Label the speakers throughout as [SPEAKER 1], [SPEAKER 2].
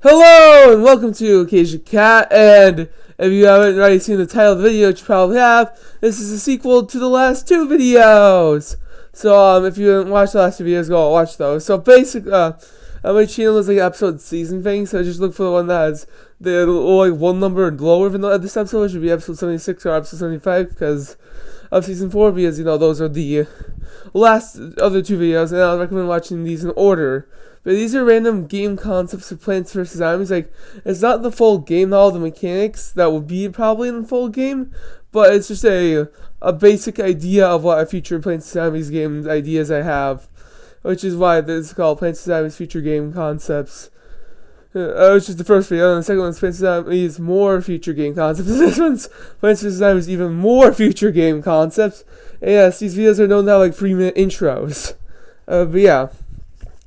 [SPEAKER 1] Hello and welcome to Acacia Cat, and if you haven't already seen the title of the video, which you probably have, this is a sequel to the last two videos. So if you haven't watched the last two videos, go watch those. So basically, my channel is like an episode season thing, so just look for the one that has the like one number lower than this episode, which would be episode 76 or episode 75, because of season 4, because those are the last other two videos, and I recommend watching these in order. But these are random game concepts of Plants vs. Zombies. Like, it's not the full game, not all the mechanics that would be probably in the full game, but it's just a basic idea of what a future Plants vs. Zombies game ideas I have, which is why this is called Plants vs. Zombies Future Game Concepts. Which is the first video, and the second one's Plants vs. Zombies More Future Game Concepts. This one's Plants vs. Zombies Even More Future Game Concepts. And yes, these videos are known to have like 3-minute intros. But yeah.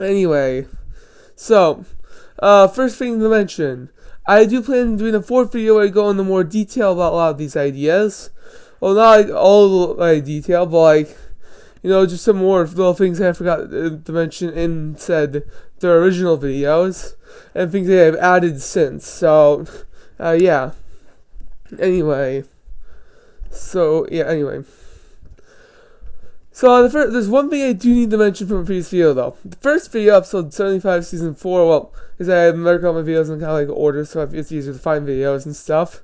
[SPEAKER 1] Anyway, so, first thing to mention, I do plan on doing a fourth video where I go into more detail about a lot of these ideas. Well, not like all the detail, but like, just some more little things I forgot to mention in the original videos, and things that I've added since. So, yeah. Anyway. So, there's one thing I do need to mention from a previous video, though. The first video, episode 75, season 4, well, because I mark all my videos in kind of like order, so it's easier to find videos and stuff,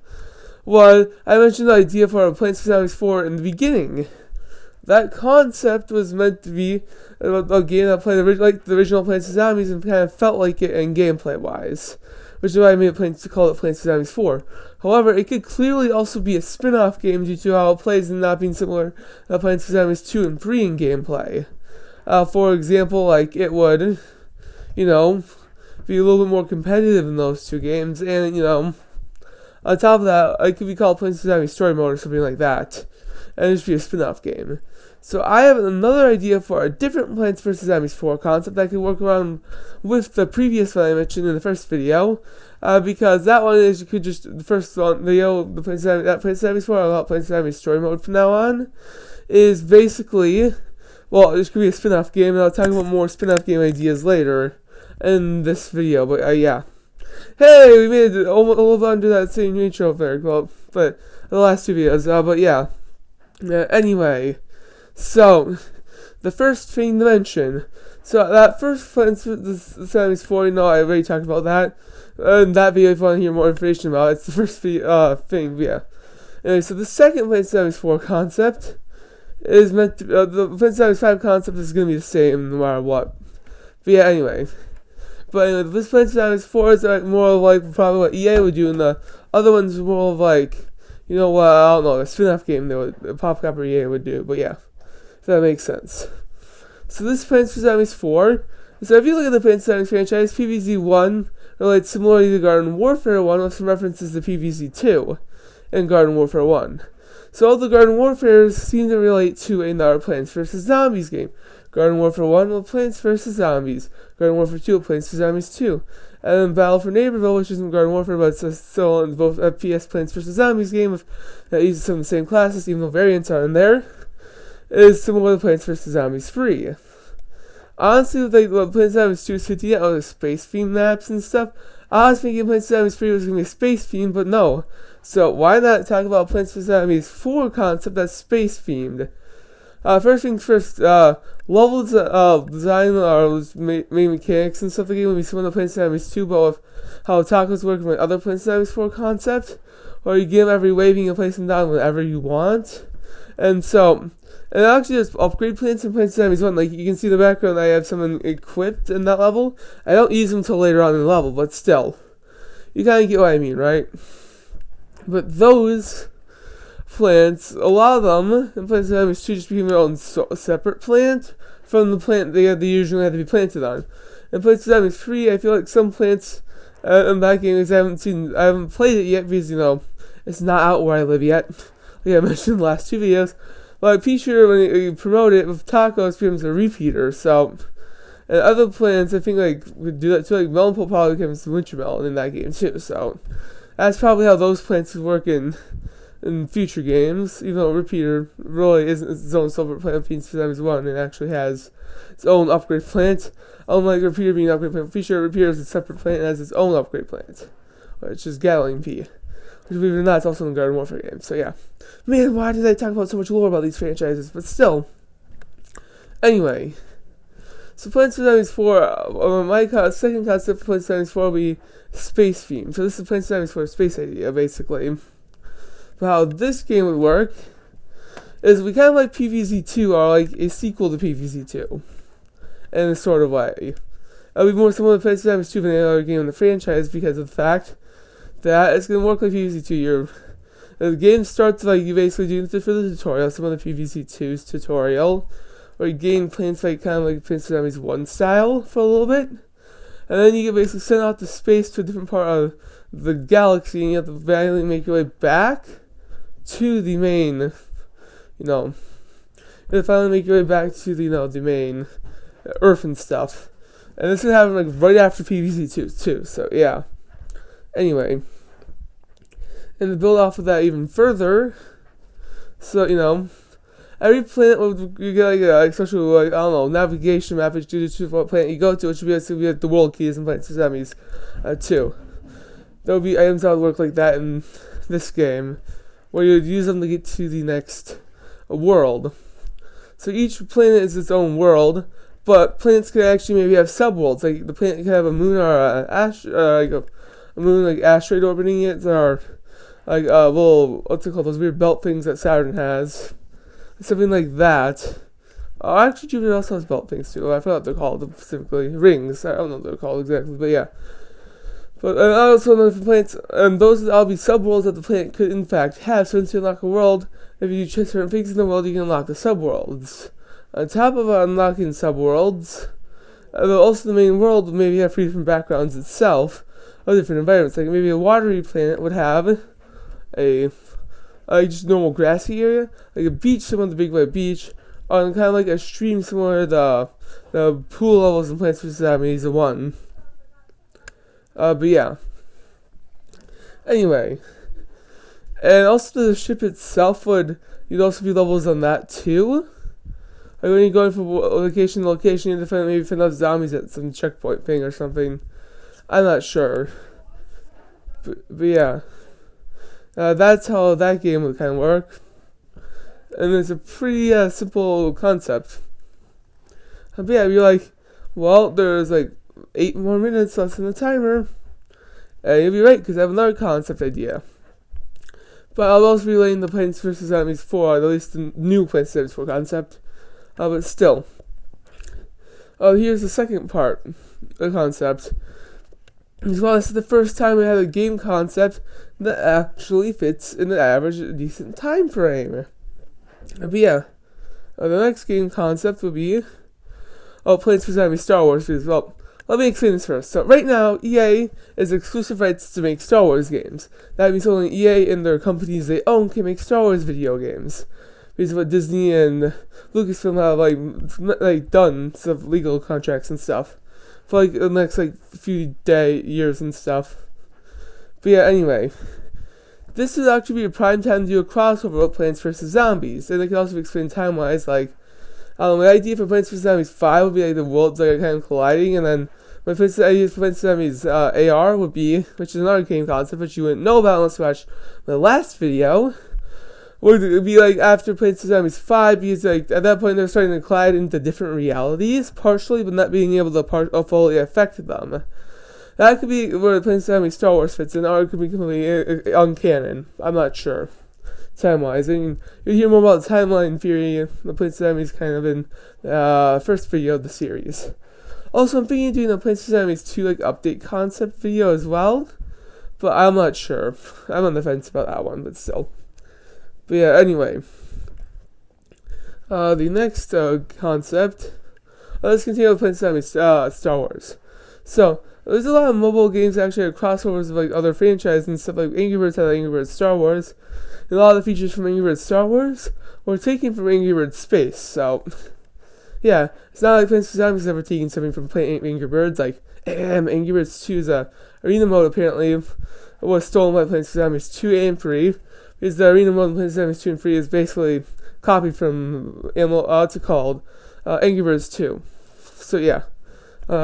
[SPEAKER 1] was I mentioned the idea for Plants vs. Zombies 4 in the beginning. That concept was meant to be a game that played like the original Plants vs. Zombies and kind of felt like it in gameplay-wise, which is why I made a plan to call it Plants vs. Zombies 4. However, it could clearly also be a spin-off game due to how it plays and not being similar to Plants vs. Zombies 2 and 3 in gameplay. For example, like, it would, be a little bit more competitive in those two games, and, on top of that, it could be called Plants vs. Zombies Story Mode or something like that, and it'd just be a spin-off game. So I have another idea for a different Plants vs. Zombies 4 concept that could work around with the previous one I mentioned in the first video, because that one is, you could just, the first one video, the Plants vs. Zombies 4, about Plants vs. Zombies Story Mode from now on, is basically, well, this could be a spin-off game, and I'll talk about more spin-off game ideas later in this video, but yeah. Hey, we made it almost under that same intro there, well, but the last two videos, but yeah. Anyway, so, the first thing to mention, so that first Plants vs. Zombies 4, I already talked about that, and that video if you want to hear more information about it, it's the first thing, yeah. Anyway, so the second Plants vs. Zombies 4 concept is meant to, the Plants vs. Zombies 5 concept is going to be the same no matter what. But yeah, anyway. But anyway, this Plants vs. Zombies 4 is more of like probably what EA would do, and the other one's more of like, I don't know, a spin-off game PopCap or EA would do, but yeah. If that makes sense. So this Plants vs. Zombies 4, so if you look at the Plants vs. Zombies franchise, PvZ1 relates similarly to Garden Warfare 1 with some references to PvZ2 and Garden Warfare 1. So all the Garden Warfares seem to relate to another Plants vs. Zombies game. Garden Warfare 1 with Plants vs. Zombies. Garden Warfare 2 with Plants vs. Zombies 2. And then Battle for Neighborville, which isn't Garden Warfare, but it's still in both FPS Plants vs. Zombies game that uses some of the same classes, even though variants are in there, is similar to Plants vs. Zombies 3. Honestly, like Plants vs. Zombies 2 is 50 out of space theme maps and stuff. I was thinking Plants vs. Zombies 3 was going to be a space theme, but no. So why not talk about Plants vs. Zombies 4 concept that's space themed? First things first, level design or main mechanics and stuff like that would be similar to Plants vs. Zombies 2, but with how tacos work with other Plants vs. Zombies 4 concept, or you give every wave and you place them down whenever you want. And actually just upgrade plants in Plants vs. Zombies 1. Like, you can see in the background I have some equipped in that level. I don't use them until later on in the level, but still. You kind of get what I mean, right? But those plants, a lot of them in Plants vs. Zombies 2 just became their own separate plant from the plant they usually have to be planted on. In Plants vs. Zombies 3, I feel like some plants in that game, I haven't played it yet because, it's not out where I live yet. Like I mentioned in the last two videos. But I'm pretty sure when you promote it with tacos, it becomes a repeater, so. And other plants, I think, like, would do that too. Like, melon probably becomes winter melon in that game too, so. That's probably how those plants would work in in future games, even though Repeater really isn't its own separate plant. Plants vs. Zombies 1, it actually has its own upgrade plant. Unlike Repeater being an upgrade plant feature, Repeater is a separate plant and has its own upgrade plant, which is Gatling Pea. Which, believe it or not, it's also in the Garden Warfare game. So yeah. Man, why did I talk about so much lore about these franchises? But still. Anyway. So Plants vs. Zombies 4, my second concept for Plants vs. Zombies 4 will be space theme. So this is Plants vs. Zombies 4 space idea, basically. But how this game would work is we kind of like PvZ2 or like a sequel to PvZ2 in a sort of way. It'll be more similar to Plants vs. Zombies 2 than any other game in the franchise because of the fact that it's going to work like PvZ2. The game starts like you basically do this for the tutorial, some of the PvZ2's tutorial, where you gain plants like kind of like Plants vs. Zombies 1 style for a little bit. And then you get basically sent out to space to a different part of the galaxy, and you have to manually make your way back to the main, you have to finally make your way back to the, the main Earth and stuff. And this is happening like right after PvZ2 too, so yeah. Anyway, and to build off of that even further, so, every planet you get like a special, navigation map which due to what planet you go to, which would be like the world keys and Plants vs. Zombies 2. There will be items that would work like that in this game, where you'd use them to get to the next world. So each planet is its own world, but planets can actually maybe have subworlds. Like the planet can have a moon or a moon like asteroid orbiting it, or like little those weird belt things that Saturn has, something like that. Actually, Jupiter also has belt things too. I forgot what they're called specifically. Rings. I don't know what they're called exactly, but yeah. But also the planets, and those would all be subworlds that the planet could in fact have. So once you unlock a world, if you do certain things in the world, you can unlock the subworlds. On top of unlocking subworlds, also the main world would maybe have 3 different backgrounds itself, or different environments. Like maybe a watery planet would have a just normal grassy area, like a beach similar to the Big White Beach, or kind of like a stream similar to the pool levels in Plants vs. Zombies 1. But yeah. Anyway. And also the ship itself you'd also be levels on that too. Like when you're going from location to location, you have to maybe find out zombies at some checkpoint thing or something. I'm not sure. But yeah. That's how that game would kind of work. And it's a pretty simple concept. But yeah, you're like, well, there's like 8 more minutes left in the timer. And you'll be right, because I have another concept idea. But I'll also be laying the Plants vs. Zombies 4, at least the new Plants vs. Zombies 4 concept. But still. Here's the second part, the concept. As well, this is the first time we had a game concept that actually fits in the average decent time frame. But yeah, the next game concept will be Plants vs. Zombies Star Wars videos. Well, let me explain this first. So right now, EA is exclusive rights to make Star Wars games. That means only EA and their companies they own can make Star Wars video games. Because of what Disney and Lucasfilm have like done some legal contracts and stuff for like the next few years and stuff. But yeah, anyway, this would actually be a prime time to do a crossover with Plants vs. Zombies, and it can also be explained time-wise. Like, my idea for Plants vs. Zombies 5 would be like the worlds kind of colliding, and then my idea for Plants vs. Zombies AR would be, which is another game concept which you wouldn't know about unless you watched my last video, would be like after Plants vs. Zombies 5, because like at that point they're starting to collide into different realities, partially, but not being able to fully affect them. That could be where Plants vs. Zombies Star Wars fits in, or it could be completely uncanon. I'm not sure. Time-wise, I mean, you'll hear more about the timeline theory, the Plants vs. Zombies kind of in the first video of the series. Also, I'm thinking of doing a Plants vs. Zombies 2 update concept video as well, but I'm not sure. I'm on the fence about that one, but still. But yeah, anyway. The next concept. Let's continue with Plants vs. Zombies Star Wars. So, there's a lot of mobile games that actually have crossovers with other franchises and stuff. Like Angry Birds had Angry Birds Star Wars. And a lot of the features from Angry Birds Star Wars were taken from Angry Birds Space. So, yeah, it's not like Plants vs. Zombies ever taking something from Angry Birds. Like, Angry Birds 2's arena mode apparently was stolen by Plants vs. Zombies 2 and 3. Because the Arena 1, Plants vs. Zombies 2 and 3 is basically copied from what's it called? Angry Birds 2. So yeah,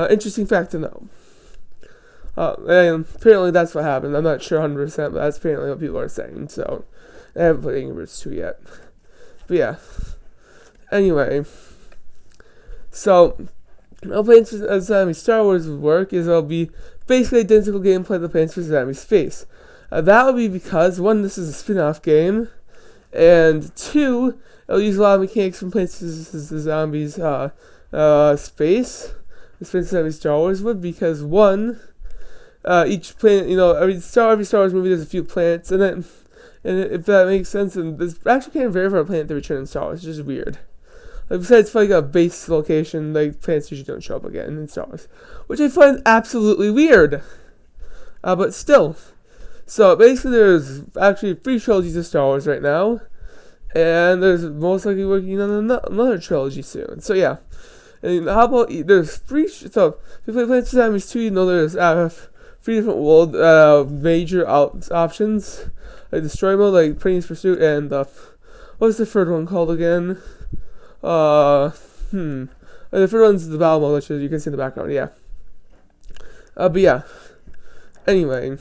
[SPEAKER 1] interesting fact to know. And apparently that's what happened. I'm not sure 100%, but that's apparently what people are saying. So I haven't played Angry Birds 2 yet. But yeah. Anyway, so how Plants vs. Zombies Star Wars would work is it'll be basically identical gameplay to Plants vs. Zombies Space. That would be because, one, this is a spin-off game, and two, it'll use a lot of mechanics from Plants vs. Zombies Space. The Plants vs. Zombies Star Wars would, because one, each planet, every Star Wars movie there's a few planets in it, and if that makes sense, and there's actually kind of rare for a planet to return in Star Wars, it's just weird. Like, besides for like a base location, like planets usually don't show up again in Star Wars, which I find absolutely weird. But still. So basically there's actually 3 trilogies of Star Wars right now, and there's most likely working on another trilogy soon. So yeah. And how about, there's 3, so if you play Plants vs. Zombies 2, there's 3 different world major options, like Destroy Mode, like Previous Pursuit, and what's the third one called again? The third one's the Battle Mode, which you can see in the background, yeah. But yeah. Anyway.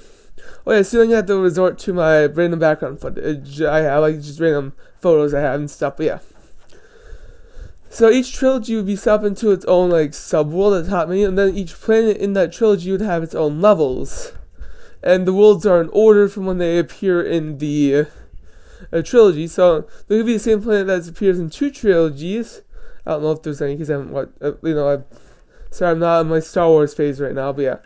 [SPEAKER 1] Oh yeah, soon I have to resort to my random background footage I have, like just random photos I have and stuff, but yeah. So each trilogy would be set up into its own like sub-world at the top menu, and then each planet in that trilogy would have its own levels. And the worlds are in order from when they appear in the trilogy, so there could be the same planet that appears in 2 trilogies. I don't know if there's any, because I haven't sorry, I'm not in my Star Wars phase right now, but yeah.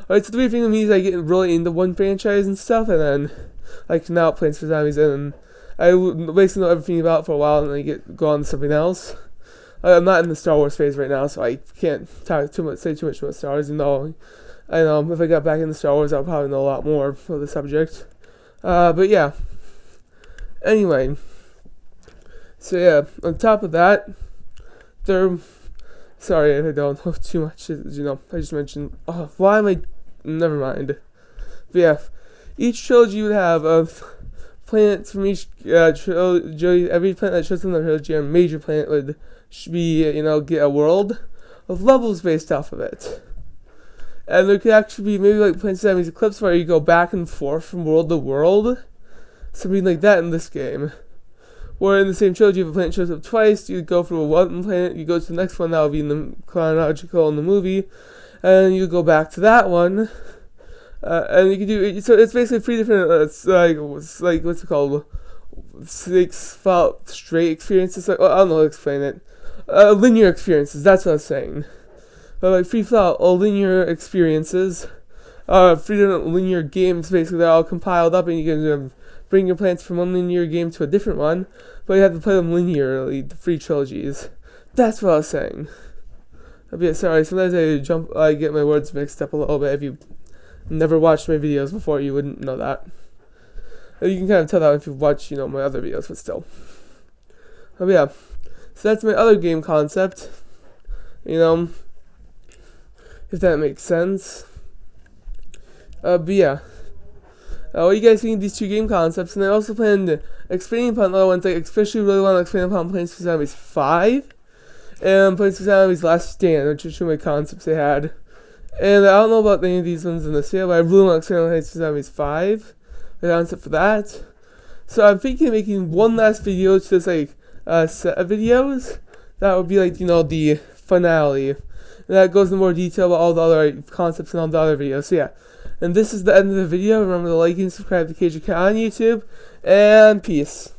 [SPEAKER 1] Alright, so the weird thing with me is I get really into one franchise and stuff, and then, like, now Plants vs. Zombies, and I basically know everything about it for a while, and then I go on to something else. I'm not in the Star Wars phase right now, so I can't say too much about Star Wars, even though I know if I got back into Star Wars, I'll probably know a lot more for the subject. But yeah. Anyway. So yeah, on top of that, sorry if I don't know too much, I just mentioned, why am I, never mind. But yeah, each trilogy would have planets from each trilogy. Every planet that shows in the trilogy, a major planet would be, get a world of levels based off of it. And there could actually be maybe like Plants vs. Zombies Eclipse, where you go back and forth from world to world. Something like that in this game. Where in the same trilogy, if a planet shows up twice, you go for one planet, you go to the next one, that will be in the chronological in the movie, and you go back to that one, and you can do, so it's basically 3 different, like what's it called, 6 straight experiences, I don't know how to explain it, linear experiences, that's what I was saying, like 3 linear experiences, 3 different linear games, basically, they're all compiled up, and you can bring your plants from one linear game to a different one, but you have to play them linearly, the 3 trilogies. That's what I was saying. Sorry, sometimes I get my words mixed up a little bit. If you never watched my videos before, you wouldn't know that. You can kind of tell that if you watch, my other videos, but still. But yeah, so that's my other game concept, if that makes sense. But yeah. What do you guys think of these 2 game concepts? And I also plan to expanding upon other ones. I especially really want to expand upon Plants vs. Zombies 5 and Plants vs. Zombies Last Stand, which are 2 of my concepts I had. And I don't know about any of these ones in this video, but I really want to expand on Plants vs. Zombies 5, the concept for that. So I'm thinking of making one last video, just like set of videos. That would be like, the finale. And that goes into more detail about all the other concepts and all the other videos. So yeah. And this is the end of the video. Remember to like and subscribe to Cage Account on YouTube. And peace.